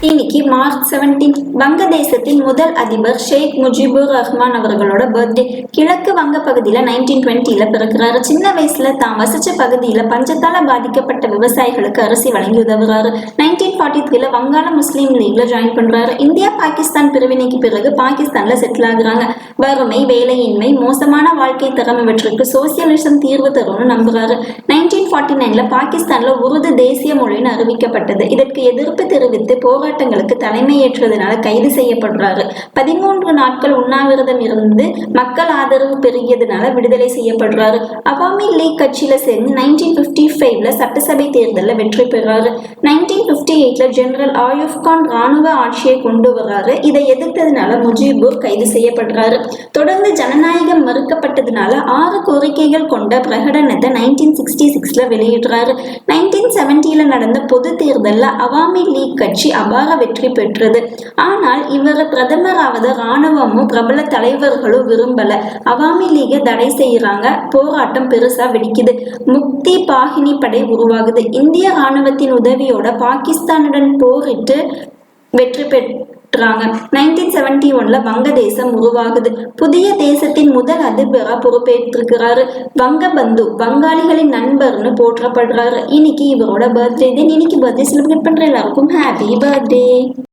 இன்னைக்கு மார்ச் 17 வங்கதேசத்தின் முதல் அதிபர் ஷேக் முஜிபுர் ரஹ்மான் அவர்களோட பர்த்டே. கிழக்கு வங்க பகுதியில 1920 பிறக்கிறாரு. சின்ன வயசுல தான் வசிச்ச பகுதியில பஞ்சத்தால பாதிக்கப்பட்ட விவசாயிகளுக்கு அரிசி வழங்கி உதவுறாரு. 1943 வங்காள முஸ்லீம் லீக்ல ஜாயின் பண்றாரு. இந்தியா பாகிஸ்தான் பிரிவினைக்கு பிறகு பாகிஸ்தான்ல செட்டில் ஆகுறாங்க. வறுமை, வேலையின்மை, மோசமான வாழ்க்கை தரம் இவற்றுக்கு சோசியலிசம் தீர்வு தரும்னு நம்புறாரு. 1949 பாகிஸ்தான்ல உருது தேசிய மொழின்னு அறிவிக்கப்பட்டது. இதற்கு எதிர்ப்பு தெரிவித்து போராட்டங்களுக்கு தலைமையேற்றதுனால கைது செய்யப்படுறாரு. 13 நாட்கள் உண்ணாவிரதம் இருந்து மக்கள் ஆதரவு பெருகியதுனால விடுதலை செய்யப்படுறாரு. அவாமி லீக் கட்சியில சேர்ந்து 1955 சட்டசபை தேர்தலில் வெற்றி பெறாரு. 1958 ஜெனரல் ஆயூப் கான் ராணுவ ஆட்சியை கொண்டு வர்றாரு. இதை எதிர்த்ததுனால முஜிபுர் கைது செய்யப்படுறாரு. தொடர்ந்து ஜனநாயகம் மறுக்கப்பட்டதுனால 6 கோரிக்கைகள் கொண்ட பிரகடனத்தை 1966 வெளியிடுறாரு. 1970 நடந்த பொது தேர்தலில் அவாமி லீக் கட்சி அபார வெற்றி பெற்றது. ஆனால் இவர் பிரதமராவது ராணுவமும் பிரபல தலைவர்களும் விரும்பல. அவாமி லீகை தடை செய்யறாங்க. போராட்டம் பெருசா வெடிக்குது. முக்தி பாகினி படை உருவாகுது. இந்திய ராணுவத்தின் உதவியோட பாகிஸ்தானுடன் போரிட்டு வெற்றி பெற்றாங்க. 1971 வங்கதேசம் உருவாகுது. புதிய தேசத்தின் முதல் அதிபரா பொறுப்பேற்றிருக்கிறாரு. வங்கபந்து, வங்காளிகளின் நண்பர்னு போற்றப்படுறாரு. இன்னைக்கு இவரோட பர்த்டே. இன்னைக்கு பர்த்டே செலிப்ரேட் பண்ற எல்லாருக்கும் ஹாப்பி பர்த்டே.